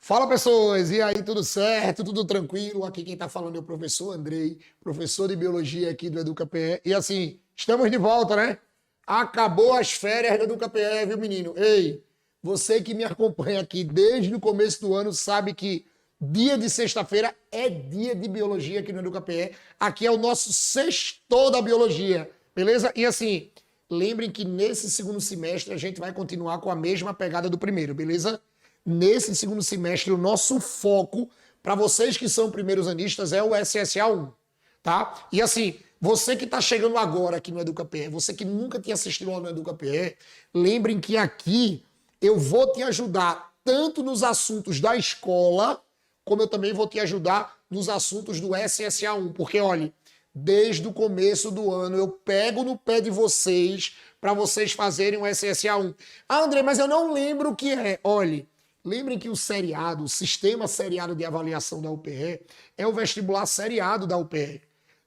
Fala, pessoas! E aí, tudo certo? Tudo tranquilo? Aqui quem tá falando é o professor Andrei, professor de biologia aqui do EducaPE. E assim, estamos de volta, né? Acabou as férias do EducaPE, viu, menino? Ei, você que me acompanha aqui desde o começo do ano sabe que dia de sexta-feira é dia de biologia aqui no EducaPE. Aqui é o nosso sextou da biologia, beleza? E assim, lembrem que nesse segundo semestre a gente vai continuar com a mesma pegada do primeiro, beleza? Nesse segundo semestre, o nosso foco para vocês que são primeiros anistas é o SSA1, tá? E assim, você que está chegando agora aqui no EducaPE, você que nunca tinha assistido ao EducaPE, lembrem que aqui eu vou te ajudar tanto nos assuntos da escola, como eu também vou te ajudar nos assuntos do SSA1, porque olha, desde o começo do ano eu pego no pé de vocês para vocês fazerem o SSA1. Ah, André, mas eu não lembro o que é. Olha, lembrem que o seriado, o sistema seriado de avaliação da UPE, é o vestibular seriado da UPE.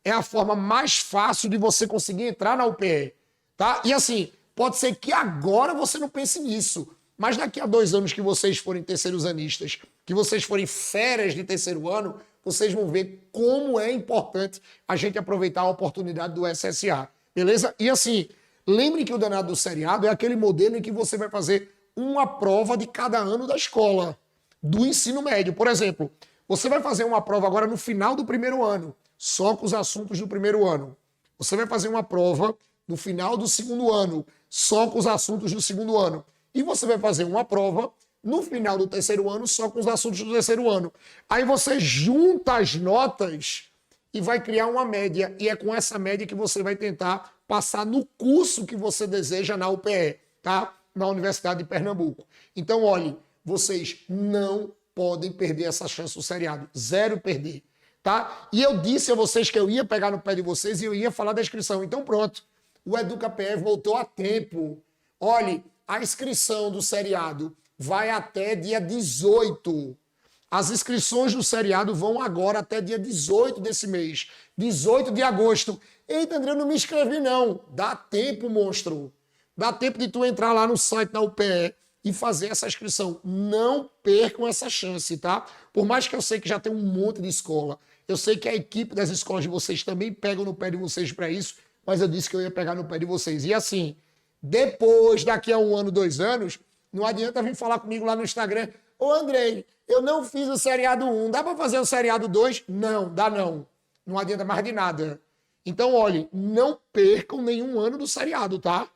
É a forma mais fácil de você conseguir entrar na UPE, tá? E assim, pode ser que agora você não pense nisso, mas daqui a 2 anos que vocês forem terceiros anistas, que vocês forem férias de terceiro ano, vocês vão ver como é importante a gente aproveitar a oportunidade do SSA, beleza? E assim, lembrem que o danado do seriado é aquele modelo em que você vai fazer uma prova de cada ano da escola, do ensino médio. Por exemplo, você vai fazer uma prova agora no final do primeiro ano, só com os assuntos do primeiro ano. Você vai fazer uma prova no final do segundo ano, só com os assuntos do segundo ano. E você vai fazer uma prova no final do terceiro ano, só com os assuntos do terceiro ano. Aí você junta as notas e vai criar uma média. E é com essa média que você vai tentar passar no curso que você deseja na UPE, tá? Na Universidade de Pernambuco. Então, olhem, vocês não podem perder essa chance do seriado. Zero perder, tá? E eu disse a vocês que eu ia pegar no pé de vocês e eu ia falar da inscrição. Então, pronto. O EducaPE voltou a tempo. Olhe, a inscrição do seriado vai até dia 18. As inscrições do seriado vão agora até dia 18 desse mês. 18 de agosto. Eita, André, eu não me inscrevi, não. Dá tempo, monstro. Dá tempo de tu entrar lá no site da UPE e fazer essa inscrição. Não percam essa chance, tá? Por mais que eu sei que já tem um monte de escola, eu sei que a equipe das escolas de vocês também pega no pé de vocês para isso, mas eu disse que eu ia pegar no pé de vocês. E assim, depois, daqui a 1 ano, 2 anos, não adianta vir falar comigo lá no Instagram: ô Andrei, eu não fiz o seriado 1, dá para fazer o seriado 2? Não, dá não. Não adianta mais de nada. Então, olhem, não percam nenhum ano do seriado, tá?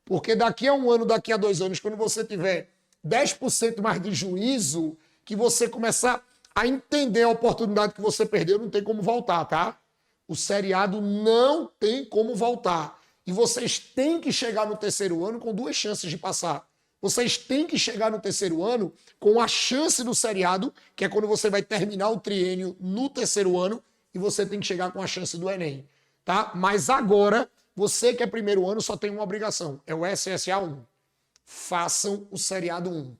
Porque daqui a 1 ano, daqui a 2 anos, quando você tiver 10% mais de juízo, que você começar a entender a oportunidade que você perdeu, não tem como voltar, tá? O seriado não tem como voltar. E vocês têm que chegar no terceiro ano com 2 chances de passar. Vocês têm que chegar no terceiro ano com a chance do seriado, que é quando você vai terminar o triênio no terceiro ano, e você tem que chegar com a chance do Enem, tá? Mas agora, você que é primeiro ano só tem uma obrigação, é o SSA1. Façam o seriado 1.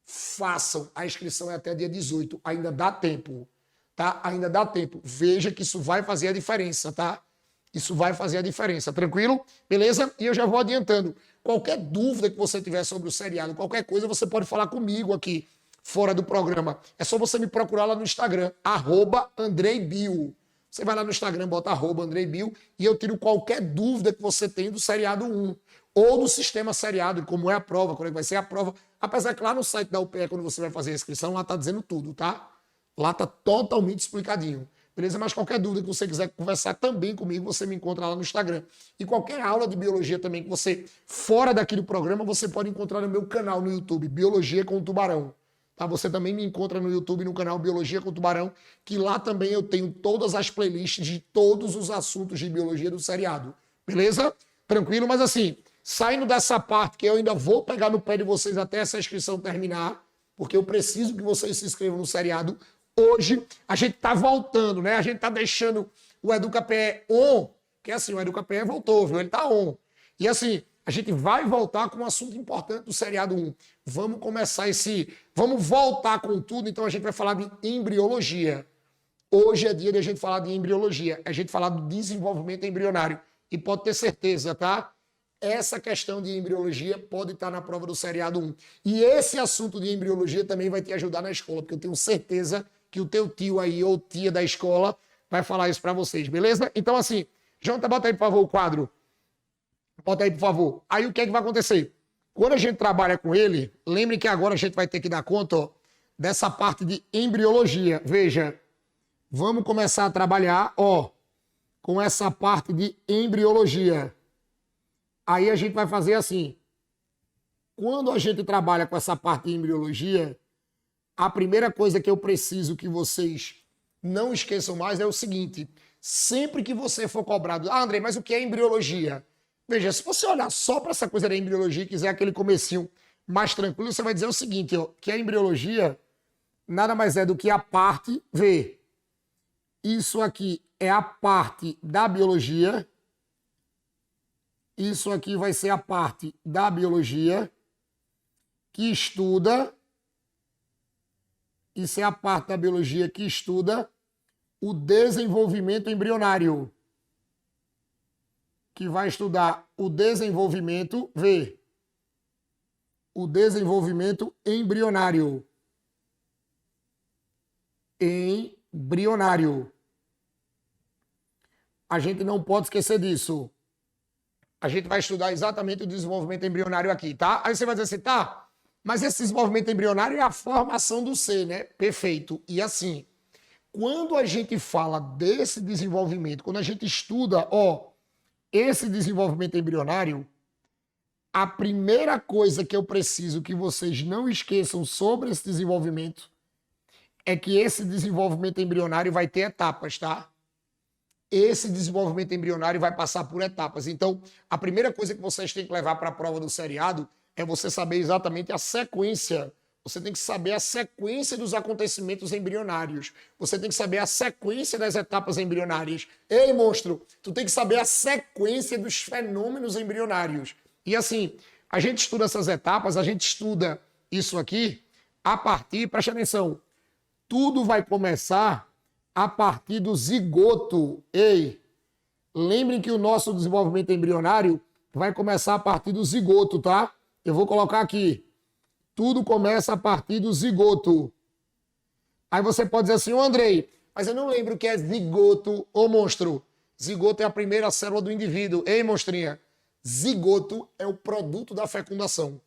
Façam. A inscrição é até dia 18. Ainda dá tempo, tá? Ainda dá tempo. Veja que isso vai fazer a diferença, tá? Isso vai fazer a diferença, tranquilo? Beleza? E eu já vou adiantando. Qualquer dúvida que você tiver sobre o seriado, qualquer coisa, você pode falar comigo aqui, fora do programa. É só você me procurar lá no Instagram, @AndreiBio. Você vai lá no Instagram, bota @AndreiBio e eu tiro qualquer dúvida que você tem do seriado 1 ou do sistema seriado, como é a prova, quando é que vai ser a prova. Apesar que lá no site da UPE, quando você vai fazer a inscrição, lá tá dizendo tudo, tá? Lá tá totalmente explicadinho. Beleza? Mas qualquer dúvida que você quiser conversar também comigo, você me encontra lá no Instagram. E qualquer aula de biologia também que você, fora daqui do programa, você pode encontrar no meu canal no YouTube, Biologia com Tubarão. Tá? Você também me encontra no YouTube, no canal Biologia com Tubarão, que lá também eu tenho todas as playlists de todos os assuntos de biologia do seriado. Beleza? Tranquilo? Mas assim, saindo dessa parte que eu ainda vou pegar no pé de vocês até essa inscrição terminar, porque eu preciso que vocês se inscrevam no seriado. Hoje, a gente tá voltando, né? A gente tá deixando o EducaPE on, que assim, o EducaPE voltou, viu? Ele tá on. E assim, a gente vai voltar com um assunto importante do seriado 1. Vamos começar vamos voltar com tudo, então a gente vai falar de embriologia. Hoje é dia de a gente falar de embriologia, a gente falar do desenvolvimento embrionário. E pode ter certeza, tá? essa questão de embriologia pode estar na prova do seriado 1. E esse assunto de embriologia também vai te ajudar na escola, porque eu tenho certeza que o teu tio aí ou tia da escola vai falar isso para vocês, beleza? Então, assim, Jonathan, bota aí, por favor, o quadro. Bota aí, por favor. Aí o que é que vai acontecer? Quando a gente trabalha com ele, lembre que agora a gente vai ter que dar conta, ó, dessa parte de embriologia. Veja, vamos começar a trabalhar, ó, com essa parte de embriologia. Aí a gente vai fazer assim. Quando a gente trabalha com essa parte de embriologia, a primeira coisa que eu preciso que vocês não esqueçam mais é o seguinte: sempre que você for cobrado, André, mas o que é embriologia? Veja, se você olhar só para essa coisa da embriologia e quiser aquele comecinho mais tranquilo, você vai dizer o seguinte, ó, que a embriologia nada mais é do que a parte, vê, isso aqui é a parte da biologia, isso aqui vai ser a parte da biologia que estuda, isso é a parte da biologia que estuda o desenvolvimento embrionário, que vai estudar o desenvolvimento, vê, o desenvolvimento embrionário. Embrionário. A gente não pode esquecer disso. A gente vai estudar exatamente o desenvolvimento embrionário aqui, tá? Aí você vai dizer assim, tá, mas esse desenvolvimento embrionário é a formação do ser, né? Perfeito. E assim, quando a gente fala desse desenvolvimento, quando a gente estuda, ó, esse desenvolvimento embrionário, a primeira coisa que eu preciso que vocês não esqueçam sobre esse desenvolvimento é que esse desenvolvimento embrionário vai ter etapas, tá? Esse desenvolvimento embrionário vai passar por etapas. Então, a primeira coisa que vocês têm que levar para a prova do seriado é você saber exatamente a sequência. Você tem que saber a sequência dos acontecimentos embrionários. Você tem que saber a sequência das etapas embrionárias. Ei, monstro, tu tem que saber a sequência dos fenômenos embrionários. E assim, a gente estuda essas etapas, a gente estuda isso aqui a partir, preste atenção, tudo vai começar a partir do zigoto. Ei, lembrem que o nosso desenvolvimento embrionário vai começar a partir do zigoto, tá? Eu vou colocar aqui. Tudo começa a partir do zigoto. Aí você pode dizer assim, ô Andrei, mas eu não lembro o que é zigoto, ô monstro. Zigoto é a primeira célula do indivíduo. Ei, monstrinha, zigoto é o produto da fecundação.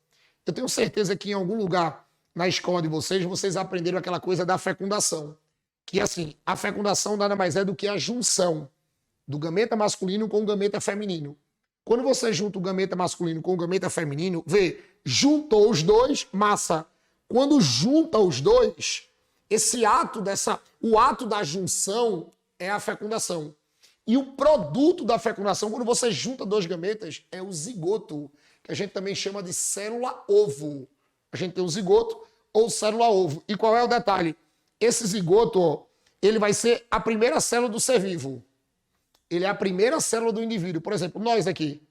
Eu tenho certeza que em algum lugar na escola de vocês, vocês aprenderam aquela coisa da fecundação. Que assim, a fecundação nada mais é do que a junção do gameta masculino com o gameta feminino. Quando você junta o gameta masculino com o gameta feminino, vê, juntou os dois, massa. Quando junta os dois, esse ato o ato da junção é a fecundação. E o produto da fecundação, quando você junta dois gametas, é o zigoto, que a gente também chama de célula-ovo. A gente tem o zigoto ou célula-ovo. E qual é o detalhe? Esse zigoto, ó, ele vai ser a primeira célula do ser vivo. Ele é a primeira célula do indivíduo. Por exemplo, nós aqui,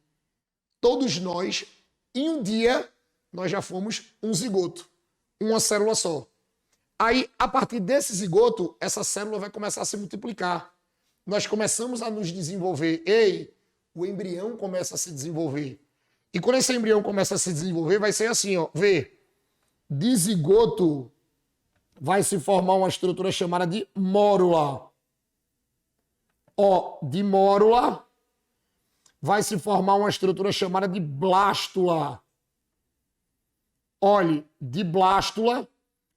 todos nós, em um dia, nós já fomos um zigoto, uma célula só. Aí, a partir desse zigoto, essa célula vai começar a se multiplicar. Nós começamos a nos desenvolver. Ei, o embrião começa a se desenvolver. E quando esse embrião começa a se desenvolver, vai ser assim, ó, vê, de zigoto vai se formar uma estrutura chamada de mórula. Ó, de mórula vai se formar uma estrutura chamada de blástula. Olhe, de blástula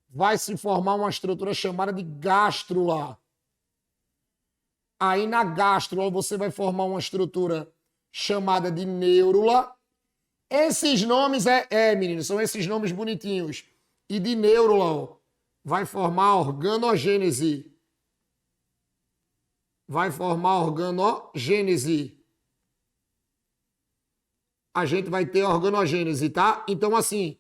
vai se formar uma estrutura chamada de gástrula. Aí na gástrula você vai formar uma estrutura chamada de neurula. Esses nomes meninos, são esses nomes bonitinhos. E de neurula, ó, vai formar organogênese. Vai formar organogênese. A gente vai ter organogênese, tá? Então, assim,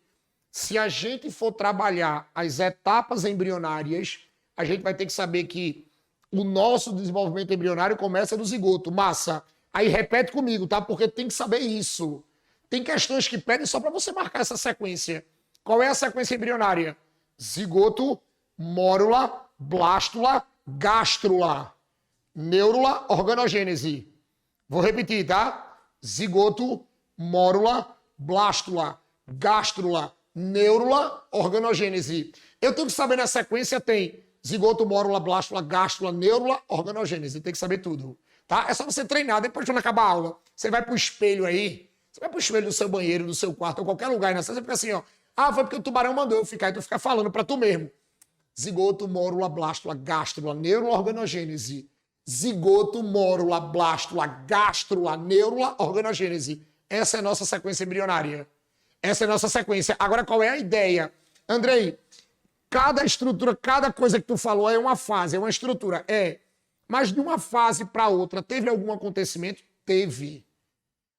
se a gente for trabalhar as etapas embrionárias, a gente vai ter que saber que o nosso desenvolvimento embrionário começa do zigoto. Massa. Aí repete comigo, tá? Porque tem que saber isso. Tem questões que pedem só para você marcar essa sequência. Qual é a sequência embrionária? Zigoto, mórula, blástula, gástrula. Neurula, organogênese. Vou repetir, tá? Zigoto, mórula, blástula, gástrula, neurula, organogênese. Eu tenho que saber na sequência, tem zigoto, mórula, blástula, gástrula, neurula, organogênese. Tem que saber tudo, tá? É só você treinar. Depois de acabar a aula, você vai pro espelho aí, você vai pro espelho do seu banheiro, do seu quarto, ou qualquer lugar, né? Você fica assim, ó. Ah, foi porque o tubarão mandou eu ficar, e tu fica falando pra tu mesmo. Zigoto, mórula, blástula, gástrula, neurula, organogênese. Zigoto, mórula, blástula, gástrula, neurula, organogênese. Essa é a nossa sequência embrionária. Essa é a nossa sequência. Agora, qual é a ideia? Andrei, cada estrutura, cada coisa que tu falou é uma fase, é uma estrutura. É. Mas de uma fase para outra, teve algum acontecimento? Teve.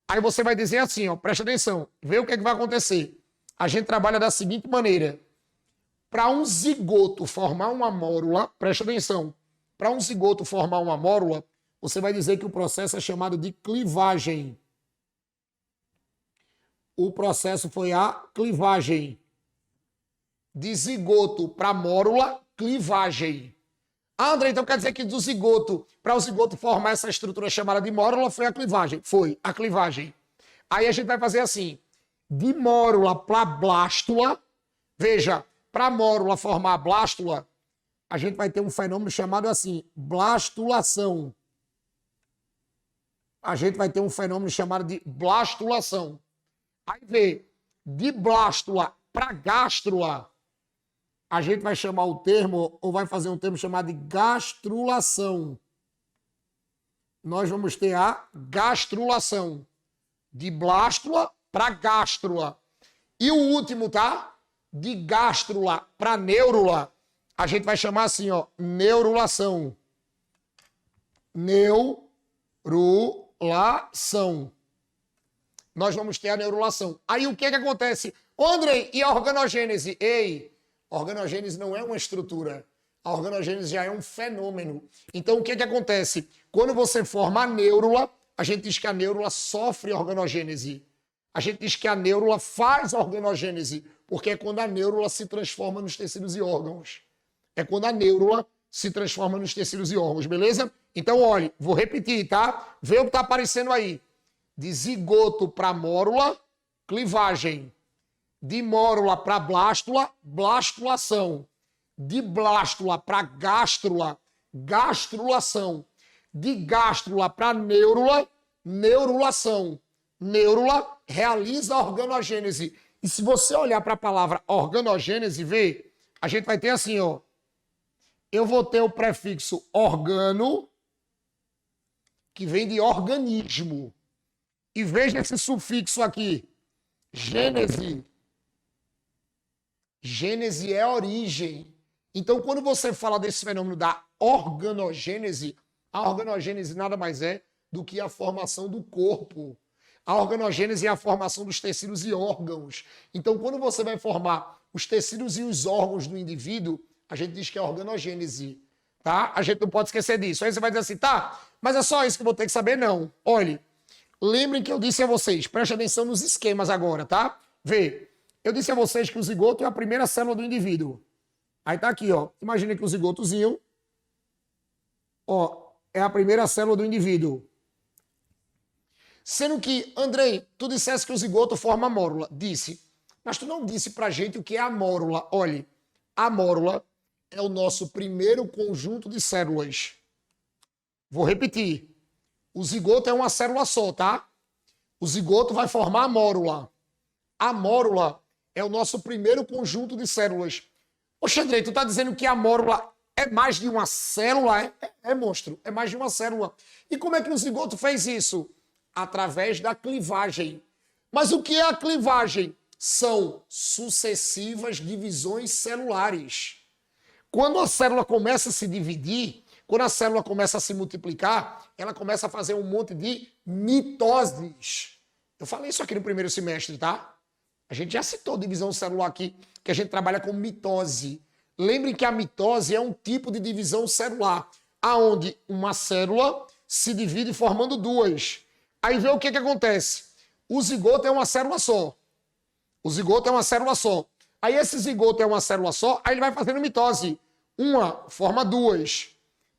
Aí você vai dizer assim, ó, presta atenção, vê o que é que vai acontecer. A gente trabalha da seguinte maneira. Para um zigoto formar uma mórula, presta atenção, para um zigoto formar uma mórula, você vai dizer que o processo é chamado de clivagem. O processo foi a clivagem. De zigoto para mórula, clivagem. Ah, André, então quer dizer que do zigoto, para o zigoto formar essa estrutura chamada de mórula, foi a clivagem? Foi, a clivagem. Aí a gente vai fazer assim, de mórula para blástula, veja, para a mórula formar a blástula, a gente vai ter um fenômeno chamado assim, blastulação. A gente vai ter um fenômeno chamado de blastulação. Aí vê, de blástula para gástrula, a gente vai chamar o termo, ou vai fazer um termo chamado de gastrulação. Nós vamos ter a gastrulação. De blástula para gástrula. E o último, tá? De gástrula para neurula, a gente vai chamar assim, ó, neurulação. Neurulação. Nós vamos ter a neurulação. Aí o que que acontece? Ô, Andrei, e a organogênese? Ei, a organogênese não é uma estrutura. A organogênese já é um fenômeno. Então o que que acontece? Quando você forma a neurula, a gente diz que a neurula sofre organogênese. A gente diz que a neurula faz organogênese, porque é quando a neurula se transforma nos tecidos e órgãos. É quando a neurula se transforma nos tecidos e órgãos, beleza? Então, olha, vou repetir, tá? Vê o que tá aparecendo aí. De zigoto para mórula, clivagem. De mórula para blástula, blastulação. De blástula para gástrula, gastrulação. De gástrula para neurula, neurulação. Neurula realiza a organogênese. E se você olhar para a palavra organogênese, vê, a gente vai ter assim, ó. Eu vou ter o prefixo organo, que vem de organismo. E veja esse sufixo aqui, gênese. Gênese é origem. Então, quando você fala desse fenômeno da organogênese, a organogênese nada mais é do que a formação do corpo. A organogênese é a formação dos tecidos e órgãos. Então, quando você vai formar os tecidos e os órgãos do indivíduo, a gente diz que é organogênese, tá? A gente não pode esquecer disso. Aí você vai dizer assim, tá, mas é só isso que eu vou ter que saber? Não. Olhe, lembrem que eu disse a vocês, preste atenção nos esquemas agora, tá? Vê, eu disse a vocês que o zigoto é a primeira célula do indivíduo. Aí tá aqui, ó. Imagina que o zigotozinho, ó, é a primeira célula do indivíduo. Sendo que, Andrei, tu disseste que o zigoto forma a mórula. Disse. Mas tu não disse pra gente o que é a mórula. Olhe, a mórula é o nosso primeiro conjunto de células. Vou repetir. O zigoto é uma célula só, tá? O zigoto vai formar a mórula. A mórula é o nosso primeiro conjunto de células. Oxe, Andrei, tu tá dizendo que a mórula é mais de uma célula? É, monstro. É mais de uma célula. E como é que o zigoto fez isso? Através da clivagem. Mas o que é a clivagem? São sucessivas divisões celulares. Quando a célula começa a se dividir, quando a célula começa a se multiplicar, ela começa a fazer um monte de mitoses. Eu falei isso aqui no primeiro semestre, tá? A gente já citou divisão celular aqui, que a gente trabalha com mitose. Lembrem que a mitose é um tipo de divisão celular, aonde uma célula se divide formando duas. Aí vê o que acontece. O zigoto é uma célula só. O zigoto é uma célula só. Aí esse zigoto é uma célula só, aí ele vai fazendo mitose. Uma forma duas.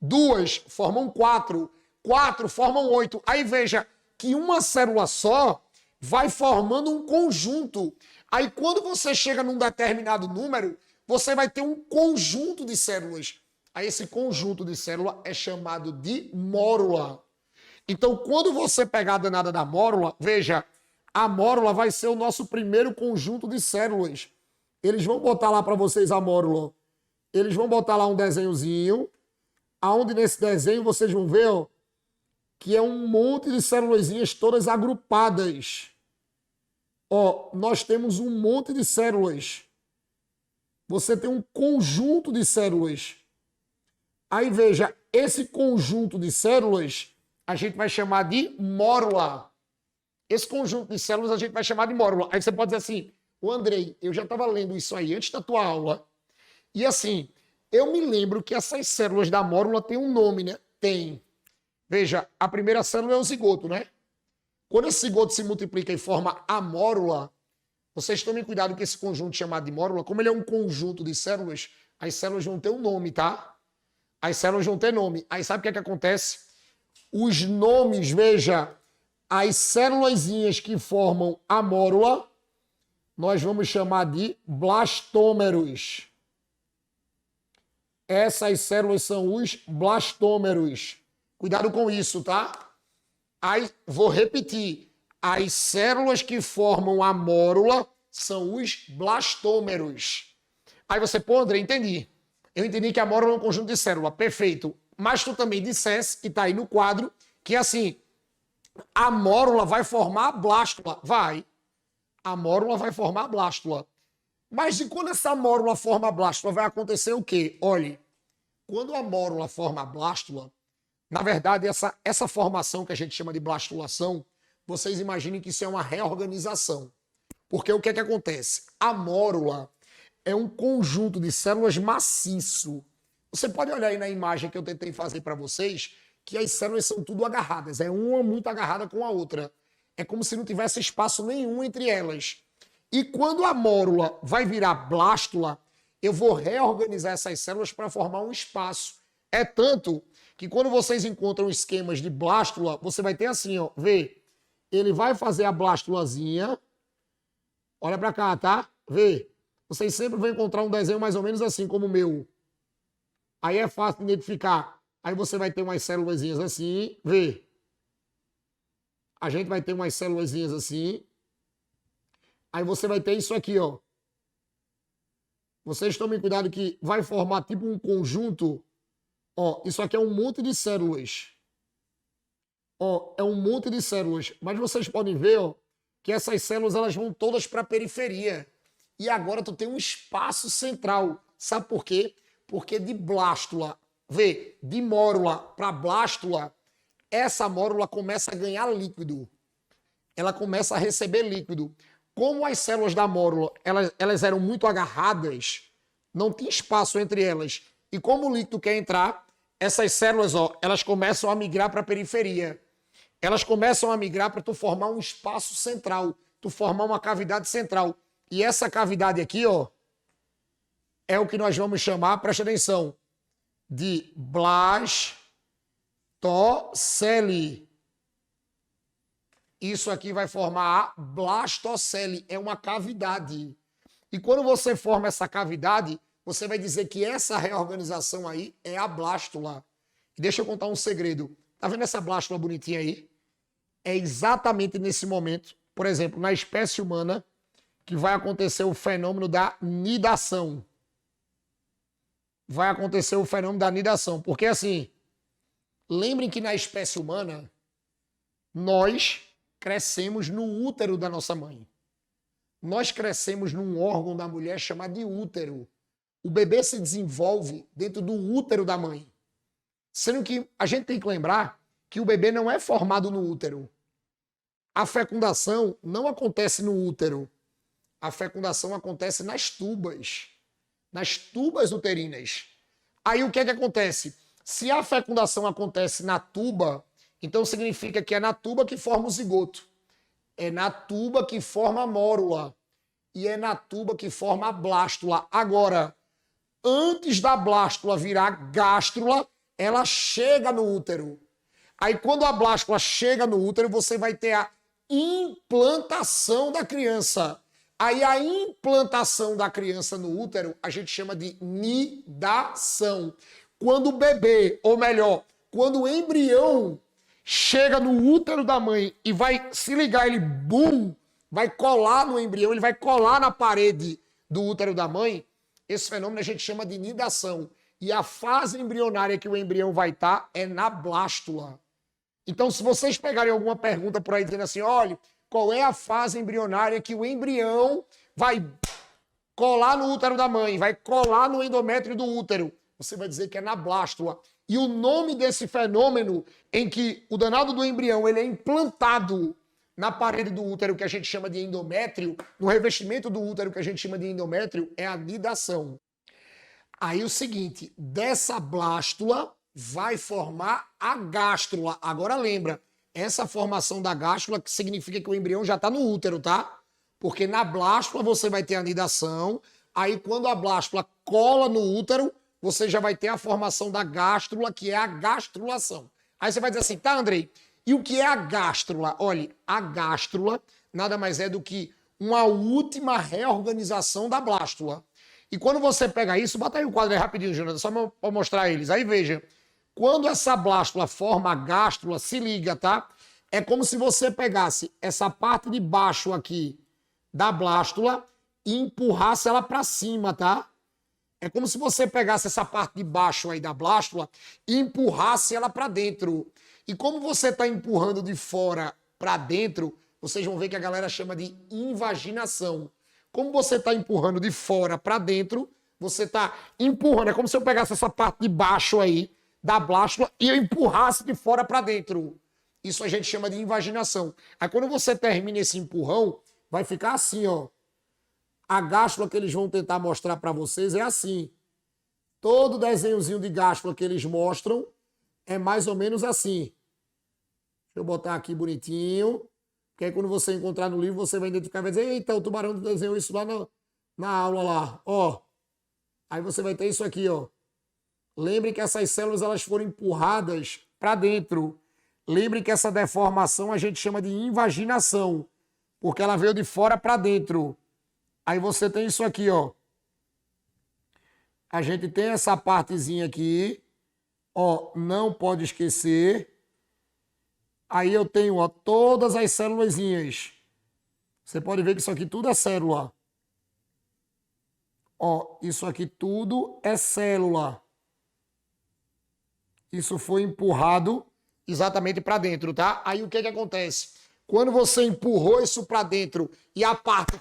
Duas formam quatro. Quatro formam oito. Aí veja que uma célula só vai formando um conjunto. Aí quando você chega num determinado número, você vai ter um conjunto de células. Aí esse conjunto de célula é chamado de mórula. Então, quando você pegar a danada da mórula, veja, a mórula vai ser o nosso primeiro conjunto de células. Eles vão botar lá para vocês a mórula. Eles vão botar lá um desenhozinho, aonde nesse desenho vocês vão ver, ó, que é um monte de célulazinhas todas agrupadas. Ó, nós temos um monte de células. Você tem um conjunto de células. Aí veja, esse conjunto de células a gente vai chamar de mórula. Esse conjunto de células a gente vai chamar de mórula. Aí você pode dizer assim, ô Andrei, eu já estava lendo isso aí antes da tua aula. E assim, eu me lembro que essas células da mórula têm um nome, né? Tem. Veja, a primeira célula é o zigoto, né? Quando esse zigoto se multiplica e forma a mórula, vocês tomem cuidado que esse conjunto chamado de mórula, como ele é um conjunto de células, as células vão ter um nome, tá? As células vão ter nome. Aí sabe o que é que acontece? Os nomes, veja, as célulazinhas que formam a mórula, nós vamos chamar de blastômeros. Essas células são os blastômeros. Cuidado com isso, tá? Aí, vou repetir. As células que formam a mórula são os blastômeros. Aí você, pô, André, entendi. Eu entendi que a mórula é um conjunto de células. Perfeito. Mas tu também dissesse, que está aí no quadro, que assim, a mórula vai formar a blástula. Vai. A mórula vai formar a blástula. Mas e quando essa mórula forma a blástula, vai acontecer o quê? Olhe, quando a mórula forma a blástula, na verdade, essa formação que a gente chama de blastulação, vocês imaginem que isso é uma reorganização. Porque o que é que acontece? A mórula é um conjunto de células maciço. Você pode olhar aí na imagem que eu tentei fazer para vocês, que as células são tudo agarradas. É uma muito agarrada com a outra. É como se não tivesse espaço nenhum entre elas. E quando a mórula vai virar blástula, eu vou reorganizar essas células para formar um espaço. É tanto que quando vocês encontram esquemas de blástula, você vai ter assim, ó, vê, ele vai fazer a blástulazinha. Olha para cá, tá? Vê. Vocês sempre vão encontrar um desenho mais ou menos assim como o meu. Aí é fácil de identificar. Aí você vai ter umas célulazinhas assim, vê. A gente vai ter umas célulazinhas assim. Aí você vai ter isso aqui, ó. Vocês tomem cuidado que vai formar tipo um conjunto. Ó, isso aqui é um monte de células. Ó, é um monte de células. Mas vocês podem ver, ó, que essas células elas vão todas para a periferia. E agora tu tem um espaço central. Sabe por quê? Porque de blástula, vê, de mórula para blástula, essa mórula começa a ganhar líquido. Ela começa a receber líquido. Como as células da mórula, elas eram muito agarradas, não tinha espaço entre elas. E como o líquido quer entrar, essas células, ó, elas começam a migrar para a periferia. Elas começam a migrar para tu formar um espaço central, tu formar uma cavidade central. E essa cavidade aqui, ó, é o que nós vamos chamar, presta atenção, de blastocele. Isso aqui vai formar a blastocele, é uma cavidade. E quando você forma essa cavidade, você vai dizer que essa reorganização aí é a blástula. E deixa eu contar um segredo. Tá vendo essa blástula bonitinha aí? É exatamente nesse momento, por exemplo, na espécie humana, que vai acontecer o fenômeno da nidação. Vai acontecer o fenômeno da nidação. Porque assim, lembrem que na espécie humana, nós crescemos no útero da nossa mãe. Nós crescemos num órgão da mulher chamado de útero. O bebê se desenvolve dentro do útero da mãe. Sendo que a gente tem que lembrar que o bebê não é formado no útero. A fecundação não acontece no útero. A fecundação acontece nas tubas uterinas. Aí o que é que acontece? Se a fecundação acontece na tuba, então significa que é na tuba que forma o zigoto. É na tuba que forma a mórula. E é na tuba que forma a blástula. Agora, antes da blástula virar gástrula, ela chega no útero. Aí quando a blástula chega no útero, você vai ter a implantação da criança. Aí a implantação da criança no útero a gente chama de nidação. Quando o bebê, ou melhor, quando o embrião chega no útero da mãe e vai se ligar, ele bum, vai colar no embrião, ele vai colar na parede do útero da mãe, esse fenômeno a gente chama de nidação. E a fase embrionária que o embrião vai estar é na blástula. Então, se vocês pegarem alguma pergunta por aí dizendo assim, olha, qual é a fase embrionária que o embrião vai colar no útero da mãe, vai colar no endométrio do útero, você vai dizer que é na blástula. E o nome desse fenômeno em que o danado do embrião ele é implantado na parede do útero, que a gente chama de endométrio, no revestimento do útero, que a gente chama de endométrio, é a nidação. Aí o seguinte, dessa blástula vai formar a gástrula. Agora lembra, essa formação da gástrula que significa que o embrião já está no útero, tá? Porque na blástula você vai ter a nidação, aí quando a blástula cola no útero, você já vai ter a formação da gástrula, que é a gastrulação. Aí você vai dizer assim, tá, Andrei, e o que é a gástrula? Olha, a gástrula nada mais é do que uma última reorganização da blástula. E quando você pega isso, bota aí o quadro aí rapidinho, Jonathan, só para mostrar eles. Aí veja, quando essa blástula forma a gástrula, se liga, tá? É como se você pegasse essa parte de baixo aqui da blástula e empurrasse ela para cima, tá? É como se você pegasse essa parte de baixo aí da blástula e empurrasse ela para dentro. E como você está empurrando de fora para dentro, vocês vão ver que a galera chama de invaginação. Como você está empurrando de fora para dentro, você está empurrando. É como se eu pegasse essa parte de baixo aí da blástula e eu empurrasse de fora para dentro. Isso a gente chama de invaginação. Aí quando você termina esse empurrão, vai ficar assim, ó. A gástrula que eles vão tentar mostrar para vocês é assim. Todo desenhozinho de gástrula que eles mostram é mais ou menos assim. Deixa eu botar aqui bonitinho. Porque aí quando você encontrar no livro, você vai identificar e vai dizer, eita, o tubarão desenhou isso lá na aula lá. Ó. Aí você vai ter isso aqui, ó. Lembre que essas células elas foram empurradas para dentro. Lembre que essa deformação a gente chama de invaginação. Porque ela veio de fora para dentro. Aí você tem isso aqui, ó. A gente tem essa partezinha aqui. Ó, não pode esquecer. Aí eu tenho, ó, todas as célulazinhas. Você pode ver que isso aqui tudo é célula. Ó, isso aqui tudo é célula. Isso foi empurrado exatamente para dentro, tá? Aí o que que acontece? Quando você empurrou isso para dentro e a parte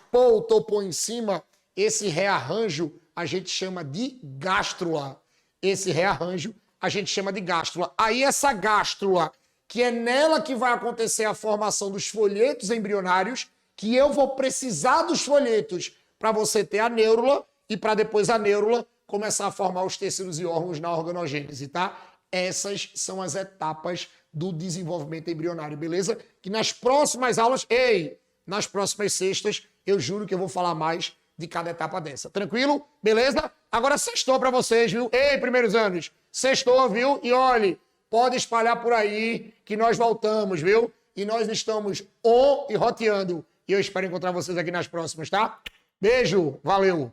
topou em cima, esse rearranjo a gente chama de gástrula. Esse rearranjo a gente chama de gástrula. Aí essa gástrula, que é nela que vai acontecer a formação dos folhetos embrionários, que eu vou precisar dos folhetos para você ter a neurula e para depois a neurula começar a formar os tecidos e órgãos na organogênese, tá? Essas são as etapas do desenvolvimento embrionário, beleza? Que nas próximas aulas, nas próximas sextas, eu juro que eu vou falar mais de cada etapa dessa. Tranquilo? Beleza? Agora sextou para vocês, viu? Primeiros anos, sextou, viu? E olhe, pode espalhar por aí que nós voltamos, viu? E nós estamos on e roteando. E eu espero encontrar vocês aqui nas próximas, tá? Beijo, valeu!